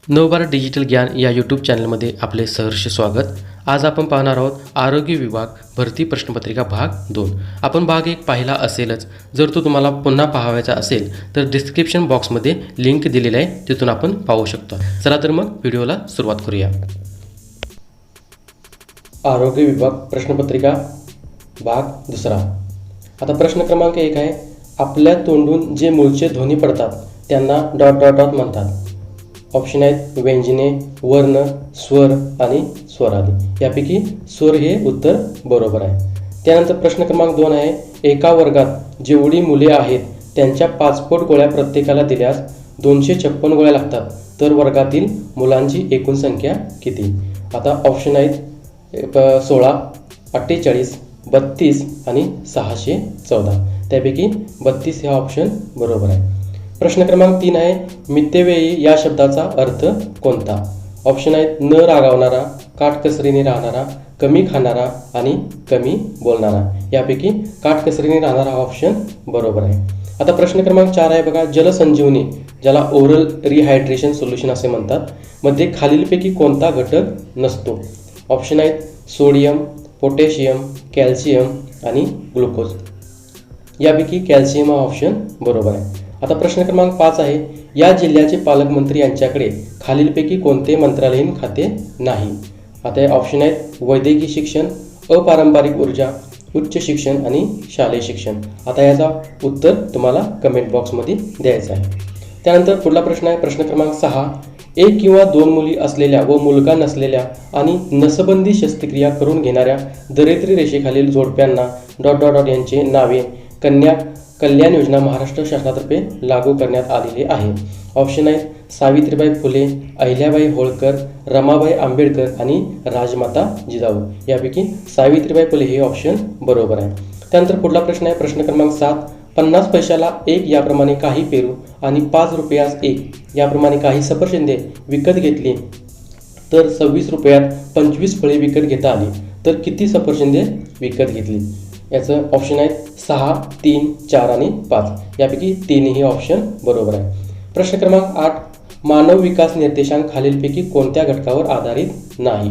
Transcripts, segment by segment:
नवभारत digital ज्ञान या YouTube चॅनलमध्ये आपले सहर्ष स्वागत. आज आपण पाहणार आहोत आरोग्य विभाग भरती प्रश्नपत्रिका भाग 2. आपण भाग 1 पाहिला असेलच. जर तो तुम्हाला पुन्हा पाहायचा असेल तर डिस्क्रिप्शन बॉक्समध्ये लिंक दिलेली आहे, तिथून आपण पाहू शकतो. चला तर मग व्हिडिओला सुरुवात करूया. आरोग्य विभाग प्रश्नपत्रिका भाग 2. आता प्रश्न क्रमांक 1 आहे, आपल्या तोंडून जे मूळचे ध्वनी पडतात त्यांना डॉट डॉट डॉट म्हणतात. ऑप्शन आहेत व्यंजने, वर्ण, स्वर आणि स्वरादी. यापैकी स्वर हे उत्तर बरोबर आहे. त्यानंतर प्रश्न क्रमांक 2 आहे, एका वर्गात जेवढी मुले आहेत त्यांच्या 5 पट गोळ्या प्रत्येकाला दिल्यास 256 गोळ्या लागतात, तर वर्गातील मुलांची एकूण संख्या किती? आता ऑप्शन आहेत 16, 48, 32 आणि 614. त्यापैकी 32 हा ऑप्शन बरोबर आहे. प्रश्न क्रमांक 3 आहे, मित्यव्ययी या शब्दाचा अर्थ कोणता? ऑप्शन आहेत न रागावणारा, काटकसरीने राहणारा, कमी खाणारा आणि कमी बोलणारा. यापैकी काटकसरीने राहणारा हा ऑप्शन बरोबर आहे. आता प्रश्न क्रमांक 4 आहे बघा, जलसंजीवनी ज्याला ओरल रिहायड्रेशन सोल्युशन असे म्हणतात, मध्ये खालीलपैकी कोणता घटक नसतो? ऑप्शन आहेत सोडियम, पोटॅशियम, कॅल्शियम आणि ग्लुकोज. यापैकी कॅल्शियम हा ऑप्शन बरोबर आहे. आता प्रश्न क्रमांक 5 आहे, या जिल्ह्याचे पालकमंत्री यांच्याकडे खालीलपैकी कोणते मंत्रालयीन खाते नाही? आता ऑप्शन आहेत वैद्यकीय शिक्षण, अपारंपरिक ऊर्जा, उच्च शिक्षण आणि शालेय शिक्षण. आता याचा उत्तर तुम्हाला कमेंट बॉक्समध्ये द्यायचं आहे. त्यानंतर पुढला प्रश्न आहे प्रश्न क्रमांक 6, 1 किंवा 2 मुली असलेल्या व मुलगा नसलेल्या आणि नसबंदी शस्त्रक्रिया करून घेणाऱ्या दरिद्री रेषेखालील जोडप्यांना डॉट डॉट डॉट यांचे नावे कन्या कल्याण योजना महाराष्ट्र शासनातर्फे लागू करण्यात आलेली आहे. ऑप्शन आहेत सावित्रीबाई फुले, अहिल्याबाई होळकर, रमाबाई आंबेडकर आणि राजमाता जिजाऊ. यापैकी सावित्रीबाई फुले हे ऑप्शन बरोबर आहे. त्यानंतर पुढला प्रश्न आहे प्रश्न क्रमांक 7, 50 पैशाला 1 याप्रमाणे काही पेरू आणि 5 रुपयास 1 याप्रमाणे काही सफरचंदे विकत घेतली तर 26 रुपयात 25 फळे विकत घेता आली, तर किती सफरचंदे विकत घेतली? याचं ऑप्शन आहेत 6, 3, 4 आणि 5. यापैकी 3 ही ऑप्शन बरोबर आहे. प्रश्न क्रमांक 8, मानव विकास निर्देशांक खालीलपैकी कोणत्या घटकावर आधारित नाही?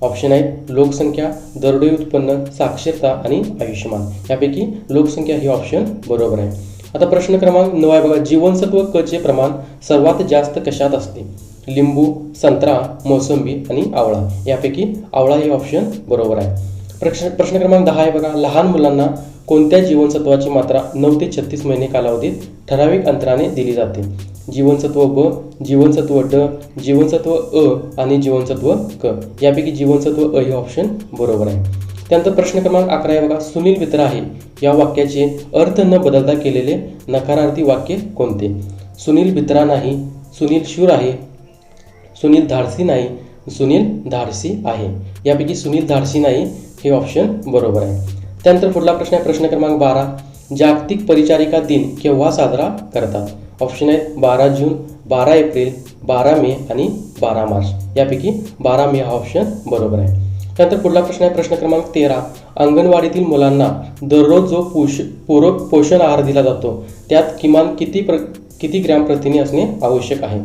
ऑप्शन आहेत लोकसंख्या, दरडोई उत्पन्न, साक्षरता आणि आयुष्यमान. यापैकी लोकसंख्या ही ऑप्शन बरोबर आहे. आता प्रश्न क्रमांक 9 आहे बघा, जीवनसत्व क चे प्रमाण सर्वात जास्त कशात असते? लिंबू, संत्रा, मोसंबी आणि आवळा. यापैकी आवळा ही ऑप्शन बरोबर आहे. प्रश्न क्रमांक 10 आहे बघा, लहान मुलांना कोणत्या जीवनसत्वाची मात्रा 9 ते 36 महिने कालावधीत ठराविक अंतराने दिली जाते? जीवनसत्व ब, जीवनसत्व ड, जीवनसत्व अ आणि जीवनसत्व क. यापैकी जीवनसत्व अ हे ऑप्शन बरोबर आहे. त्यानंतर प्रश्न क्रमांक 11 आहे बघा, सुनील मित्र आहे या वाक्याचे अर्थ न बदलता केलेले नकारार्थी वाक्य कोणते? सुनील भित्रा नाही, सुनील शूर आहे, सुनील धाडसी नाही, सुनील धाडसी आहे. यापैकी सुनील धाडसी नाही हे ऑप्शन बरोबर आहे. त्यानंतर पुढला प्रश्न आहे प्रश्न क्रमांक 12, जागतिक परिचारिका दिन केव्हा साजरा करतात? ऑप्शन आहेत 12 जून, 12 एप्रिल, 12 मे आणि 12 मार्च. यापैकी 12 मे हा ऑप्शन बरोबर आहे. त्यानंतर पुढला प्रश्न आहे प्रश्न क्रमांक 13, अंगणवाडीतील मुलांना दररोज जो पूरक पोषण आहार दिला जातो त्यात किमान किती ग्रॅम प्रथिने असणे आवश्यक आहे?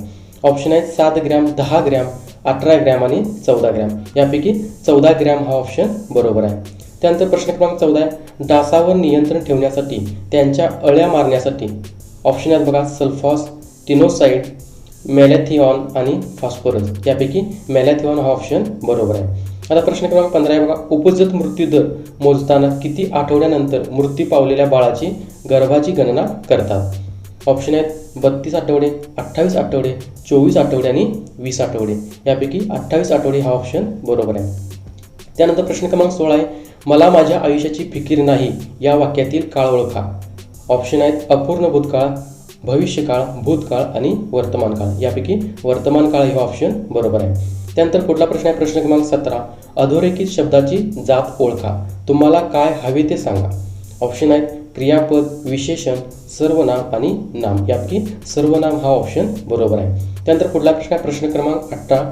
ऑप्शन आहेत 7 ग्रॅम, 10 ग्रॅम, 18 ग्रॅम आणि 14 ग्रॅम. यापैकी 14 ग्रॅम हा ऑप्शन बरोबर आहे. त्यानंतर प्रश्न क्रमांक 14 आहे, डासावर नियंत्रण ठेवण्यासाठी त्यांच्या अळ्या मारण्यासाठी ऑप्शन आहेत बघा सल्फॉस, टिनोसाइड, मॅलॅथिऑन आणि फॉस्फरस. यापैकी मॅलॅथिऑन हा ऑप्शन बरोबर आहे. आता प्रश्न क्रमांक 15 आहे बघा, उपजत मृत्यू दर मोजताना किती आठवड्यानंतर मृत्यू पावलेल्या बाळाची गर्भाची गणना करतात? ऑप्शन आहेत 32 आठवडे, 28 आठवडे, 24 आठवडे आणि 20 आठवडे. यापैकी 28 आठवडे हा ऑप्शन बरोबर आहे. त्यानंतर प्रश्न क्रमांक 16 आहे, मला माझ्या आयुष्याची फिकीर नाही या वाक्यातील काळ ओळखा. ऑप्शन आहेत अपूर्ण भूतकाळ, भविष्यकाळ, भूतकाळ आणि वर्तमान काळ. यापैकी वर्तमान काळ हे ऑप्शन बरोबर आहे. त्यानंतर पुढला प्रश्न आहे प्रश्न क्रमांक 17, अधोरेखित शब्दाची जात ओळखा. तुम्हाला काय हवे ते सांगा. ऑप्शन आहेत क्रियापद, विशेषण, सर्वनाम आणि नाम. यापैकी सर्वनाम हा ऑप्शन बरोबर आहे. त्यानंतर पुढला प्रश्न आहे प्रश्न क्रमांक 18,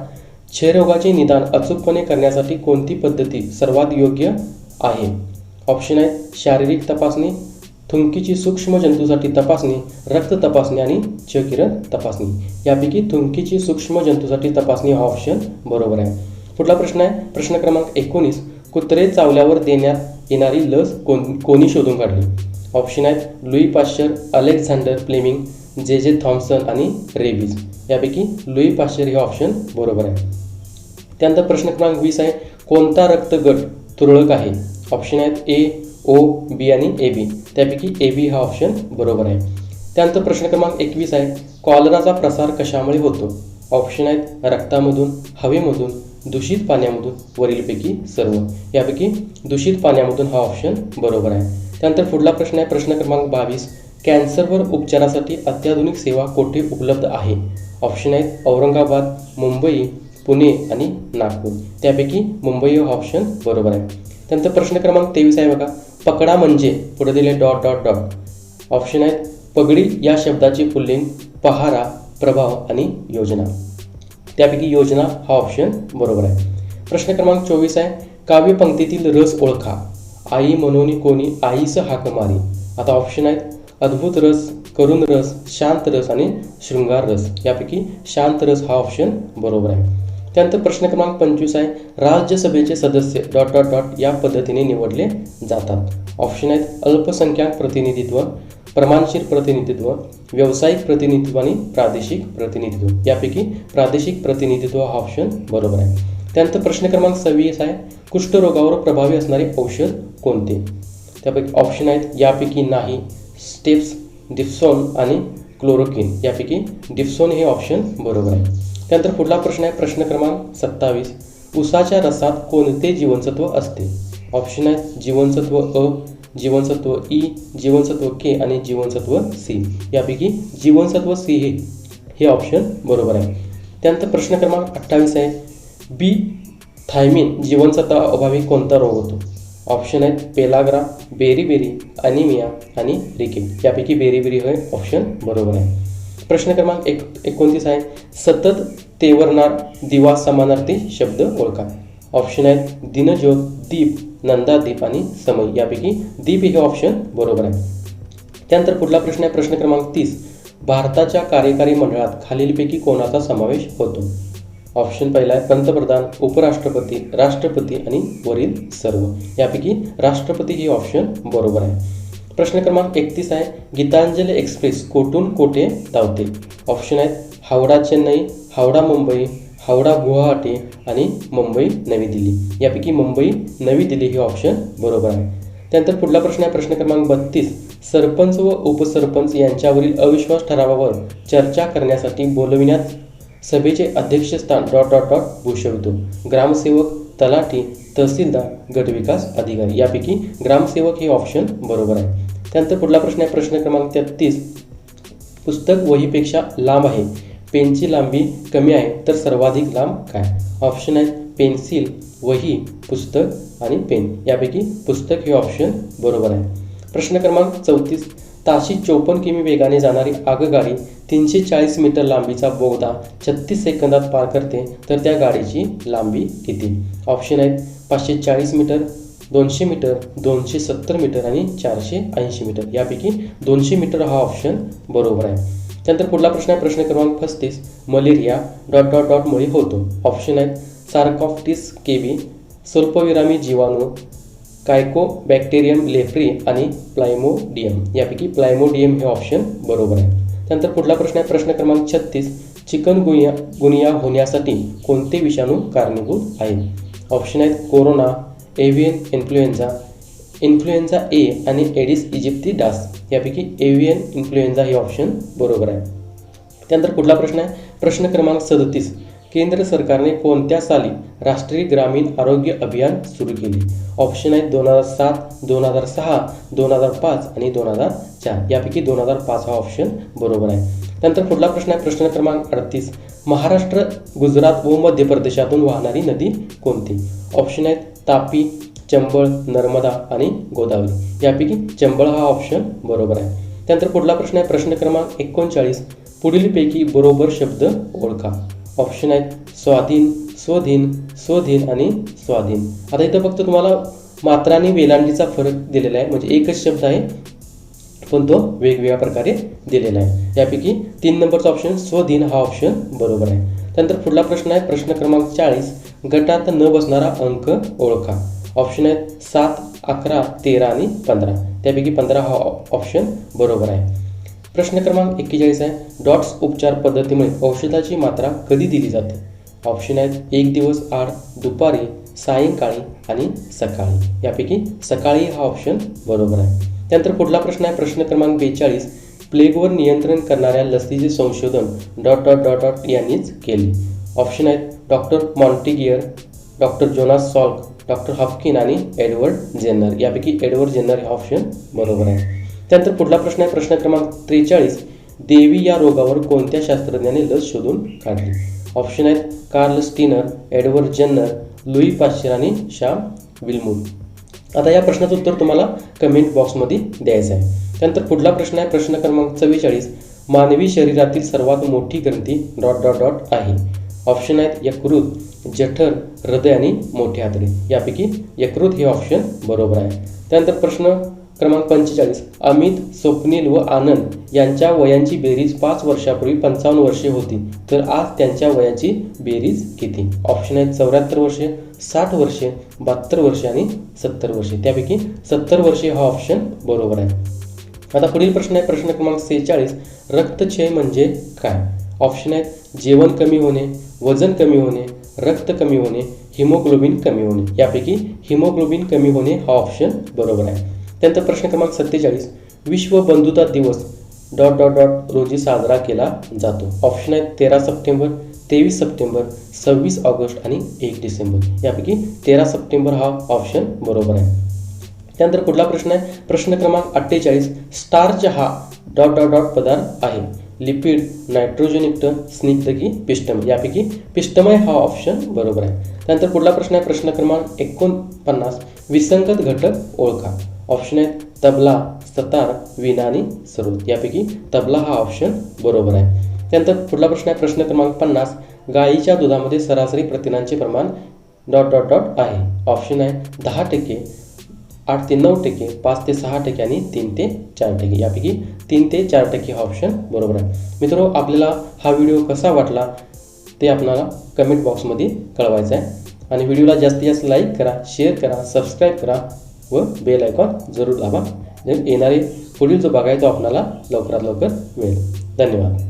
क्षयरोगाचे निदान अचूकपणे करण्यासाठी कोणती पद्धती सर्वात योग्य आहे? ऑप्शन आहेत शारीरिक तपासणी, थुंकीची सूक्ष्म जंतूसाठी तपासणी, रक्त तपासणी आणि क्ष किरण तपासणी. यापैकी थुंकीची सूक्ष्म जंतूसाठी तपासणी हा ऑप्शन बरोबर आहे. पुढला प्रश्न आहे प्रश्न क्रमांक 19. कुत्रे चावल्यावर देण्यात येणारी लस कोणी शोधून काढली? ऑप्शन आहेत Louis Pasteur, Alexander Fleming, J Thomson आणि रेबीज. यापैकी लुई पाश्चर हे ऑप्शन बरोबर आहे. त्यानंतर प्रश्न क्रमांक 20 आहे कोणता रक्तगट तुरळक आहे? ऑप्शन आहेत ए, ओ, बी आणि ए बी. त्यापैकी ए बी हा ऑप्शन बरोबर आहे. त्यानंतर प्रश्न क्रमांक 21 आहे कॉलराचा प्रसार कशामुळे होतो? ऑप्शन आहेत रक्तामधून, हवेमधून, दूषित पाण्यामधून, वरीलपैकी सर्व. यापैकी दूषित पाण्यामधून हा ऑप्शन बरोबर आहे. त्यानंतर पुढला प्रश्न आहे प्रश्न क्रमांक 22. कॅन्सरवर उपचारासाठी अत्याधुनिक सेवा कोठे उपलब्ध आहे? ऑप्शन आहेत औरंगाबाद, मुंबई, पुणे आणि नागपूर. त्यापैकी मुंबई हा ऑप्शन बरोबर आहे. त्यानंतर प्रश्न क्रमांक 23 आहे बघा पकडा म्हणजे पुढे दिले डॉट डॉट डॉट. ऑप्शन आहेत पगडी या शब्दाचे पुल्लिंग, पहारा, प्रभाव आणि योजना. त्यापैकी योजना हा ऑप्शन बरोबर आहे. प्रश्न क्रमांक 24 आहे काव्यपंक्तीतील रस ओळखा. आई म्हणून कोणी आईस हाक मारी. आता ऑप्शन आहेत अद्भुत रस, करुण रस, शांत रस आणि शृंगार रस. यापैकी शांत रस हा ऑप्शन बरोबर आहे. त्यानंतर प्रश्न क्रमांक 25 आहे राज्यसभेचे सदस्य डॉट डॉट डॉट या पद्धतीने निवडले जातात. ऑप्शन आहेत अल्पसंख्याक प्रतिनिधित्व, प्रमाणशीर प्रतिनिधित्व, व्यावसायिक प्रतिनिधित्व आणि प्रादेशिक प्रतिनिधित्व. यापैकी प्रादेशिक प्रतिनिधित्व हा ऑप्शन बरोबर आहे. त्यानंतर प्रश्न क्रमांक 26 आहे कुष्ठरोगावर प्रभावी असणारे औषध कोणते? त्यापैकी ऑप्शन आहेत यापैकी नाही, स्टेप्स, डिप्सोन आणि क्लोरोकिन. यापैकी डिप्सोन हे ऑप्शन बरोबर आहे. त्यानंतर पुढला प्रश्न आहे प्रश्न क्रमांक 27. उसाच्या रसात कोणते जीवनसत्व असते? ऑप्शन आहेत जीवनसत्व अ, जीवनसत्व ई, जीवनसत्व के आणि जीवनसत्व सी. यापैकी जीवनसत्व सी हे ऑप्शन बरोबर आहे. त्यानंतर प्रश्न क्रमांक 28 आहे बी थायमिन जीवनसत्वाअभावी कोणता रोग होतो? ऑप्शन आहेत पेलाग्रा, बेरीबेरी, अनिमिया आणि रिकेट. यापैकी बेरीबेरी हे ऑप्शन बरोबर आहे. प्रश्न क्रमांक 29 आहे सतत तेवरणार दिवा समानार्थी शब्द ओळखा. ऑप्शन आहेत दिनज्योत, दीप, नंदादीप आणि समय. यापैकी दीप हे ऑप्शन बरोबर आहे. त्यानंतर पुढला प्रश्न आहे प्रश्न क्रमांक 30. भारताच्या कार्यकारी मंडळात खालीलपैकी कोणाचा समावेश होतो? ऑप्शन पहिला आहे पंतप्रधान, उपराष्ट्रपती, राष्ट्रपती आणि वरील सर्व. यापैकी राष्ट्रपती हे ऑप्शन बरोबर आहे. प्रश्न क्रमांक 31 आहे गीतांजली एक्सप्रेस कोठून कोठे धावते? ऑप्शन आहेत हावडा चेन्नई, हावडा मुंबई, हावडा गुवाहाटी आणि मुंबई नवी दिल्ली. यापैकी मुंबई नवी दिल्ली हे ऑप्शन बरोबर आहे. त्यानंतर पुढला प्रश्न आहे प्रश्न क्रमांक 32. सरपंच व उपसरपंच यांच्यावरील अविश्वास ठरावावर चर्चा करण्यासाठी बोलविण्यात सभेचे अध्यक्षस्थान डॉट डॉट डॉट भूषवितो. ग्रामसेवक, तलाठी, तहसीलदार, गटविकास अधिकारी. यापैकी ग्रामसेवक हे ऑप्शन बरोबर आहे. त्यानंतर पुढला प्रश्न आहे प्रश्न क्रमांक 33. पुस्तक वहीपेक्षा लांब आहे, पेनची लांबी कमी आहे तर सर्वाधिक लांब काय? ऑप्शन आहेत पेन्सिल, वही, पुस्तक आणि पेन. यापैकी पुस्तक हे ऑप्शन बरोबर आहे. प्रश्न क्रमांक 34. ताशी 54 किमी वेगाने जाणारी आगगाडी 340 मीटर लांबीचा बोगदा 36 सेकंदात पार करते तर त्या गाडीची लांबी किती? ऑप्शन आहेत 540 मीटर, 200 मीटर, 270 मीटर आणि 480 मीटर. यापैकी 200 मीटर हा ऑप्शन बरोबर आहे. त्यानंतर पुढला प्रश्न आहे प्रश्न क्रमांक 35. मलेरिया डॉट डॉट डॉट मुळे होतो. ऑप्शन आहेत सार्कॉप्टिस केबी, स्वल्पविरामी जीवाणू, कायको बॅक्टेरियम लेफ्री आणि प्लायमोडियम. यापैकी प्लायमोडियम हे ऑप्शन बरोबर आहे. त्यानंतर पुढला प्रश्न आहे प्रश्न क्रमांक 36. चिकनगुनिया होण्यासाठी कोणते विषाणू कारणीभूत आहेत? ऑप्शन आहेत कोरोना, एव्हियन इन्फ्लुएन्झा, इन्फ्लुएन्झा ए आणि एडिस इजिप्तिडास. यापैकी एव्हियन इन्फ्लुएन्झा हे ऑप्शन बरोबर आहे. त्यानंतर पुढला प्रश्न आहे प्रश्न क्रमांक 37. केंद्र सरकारने कोणत्या साली राष्ट्रीय ग्रामीण आरोग्य अभियान सुरू केले? ऑप्शन आहेत 2007, 2006, 2005 आणि 2004. यापैकी 2005 हा ऑप्शन बरोबर आहे. त्यानंतर पुढला प्रश्न आहे प्रश्न क्रमांक 38. महाराष्ट्र, गुजरात व मध्य प्रदेशातून वाहणारी नदी कोणती? ऑप्शन आहेत तापी, चंबळ, नर्मदा आणि गोदावरी. यापैकी चंबळ हा ऑप्शन बरोबर आहे. त्यानंतर पुढला प्रश्न आहे प्रश्न क्रमांक 39. पुढीलपैकी बरोबर शब्द ओळखा. ऑप्शन आहेत स्वाधीन, स्वधीन, स्वधीन आणि स्वाधीन. आता इथं फक्त तुम्हाला मात्रा आणि वेलांटीचा फरक दिलेला आहे, म्हणजे एकच शब्द आहे पण तो वेगवेगळ्या प्रकारे दिलेला आहे. यापैकी 3 नंबरचा ऑप्शन स्वदिन हा ऑप्शन बरोबर आहे. त्यानंतर पुढला प्रश्न आहे प्रश्न क्रमांक 40, गटात न बसणारा अंक ओळखा. ऑप्शन आहेत 7, 11, 13 आणि 15. त्यापैकी 15 हा ऑप्शन बरोबर आहे. प्रश्न क्रमांक 41 आहे डॉट्स उपचार पद्धतीमुळे औषधाची मात्रा कधी दिली जाते. ऑप्शन आहेत 1 दिवस आड, दुपारी, सायंकाळी आणि सकाळी. यापैकी सकाळी हा ऑप्शन बरोबर आहे. त्यानंतर पुढला प्रश्न आहे प्रश्न क्रमांक 42, प्लेगवर नियंत्रण करणाऱ्या लसीचे संशोधन डॉट डॉट डॉट डॉट यांनीच केले. ऑप्शन आहेत doctor Montagnier, doctor Jonas Salk, doctor Hopkin आणि एडवर्ड जेन्नर. यापैकी एडवर्ड जेन्नर हा ऑप्शन बरोबर आहे. त्यानंतर पुढला प्रश्न आहे प्रश्न क्रमांक 43, देवी या रोगावर कोणत्या शास्त्रज्ञाने लस शोधून काढली. ऑप्शन आहेत Karl Steiner, Edward Jenner, Louis Pasteur आणि श्याम विल्मूर. आता या प्रश्नाचं उत्तर तुम्हाला कमेंट बॉक्समध्ये द्यायचं आहे. त्यानंतर पुढला प्रश्न आहे प्रश्न क्रमांक 44, मानवी शरीरातील सर्वात मोठी ग्रंथी डॉट डॉट डॉट आहे. ऑप्शन आहेत यकृत, जठर, हृदय आणि मोठे आतडे. यापैकी यकृत हे ऑप्शन बरोबर आहे. त्यानंतर प्रश्न क्रमांक 45, अमित, स्वप्नील व आनंद यांच्या वयांची बेरीज 5 वर्षापूर्वी 55 वर्षे होती, तर आज त्यांच्या वयाची बेरीज किती. ऑप्शन आहेत 74 वर्षे, 60 वर्षे, 72 वर्षे आणि 70 वर्षे. त्यापैकी 70 वर्षे हा ऑप्शन बरोबर आहे. आता पुढील प्रश्न आहे प्रश्न क्रमांक 46, रक्तक्षय म्हणजे काय. ऑप्शन आहेत जेवण कमी होणे, वजन कमी होणे, रक्त कमी होणे, हिमोग्लोबिन कमी होणे. यापैकी हिमोग्लोबिन कमी होणे हा ऑप्शन बरोबर आहे. त्यानंतर प्रश्न क्रमांक 47, विश्व बंधुता दिवस डॉट डॉट डॉट रोजी साजरा केला जातो. ऑप्शन आहेत 13 सप्टेंबर, 23 सप्टेंबर, 26 ऑगस्ट आणि 1 डिसेंबर. यापैकी 13 सप्टेंबर हा ऑप्शन बरोबर आहे. त्यानंतर पुढला प्रश्न आहे प्रश्न क्रमांक 48, स्टार्च हा डॉट डॉट डॉट पदार्थ आहे. लिपिड, नायट्रोजनयुक्त, स्निग्ध की पिष्टमय. यापैकी पिष्टमय हा ऑप्शन बरोबर आहे. त्यानंतर पुढला प्रश्न आहे प्रश्न क्रमांक 49, विसंगत घटक ओळखा. ऑप्शन आहेत तबला, सतार, वीणा आणि सरोद. यापैकी तबला हा ऑप्शन बरोबर आहे. त्यानंतर पुढला प्रश्न आहे प्रश्न क्रमांक 50, गाईच्या दुधामध्ये सरासरी प्रथिनांचे प्रमाण डॉट डॉट डॉट आहे. ऑप्शन आहे 10%, 8 ते 9%, 5 ते 6% आणि 3 ते 4%. यापैकी 3 ते 4% हा ऑप्शन बरोबर आहे. मित्रांनो, आपल्याला हा व्हिडिओ कसा वाटला ते आपल्याला कमेंट बॉक्समध्ये कळवायचं आहे. आणि व्हिडिओला जास्तीत जास्त लाईक करा, शेअर करा, सबस्क्राईब करा व बेल आयकॉन जरूर दाबा. येणारे पुढील जो बघायचा आपल्याला लवकरात लवकर मिळेल. धन्यवाद.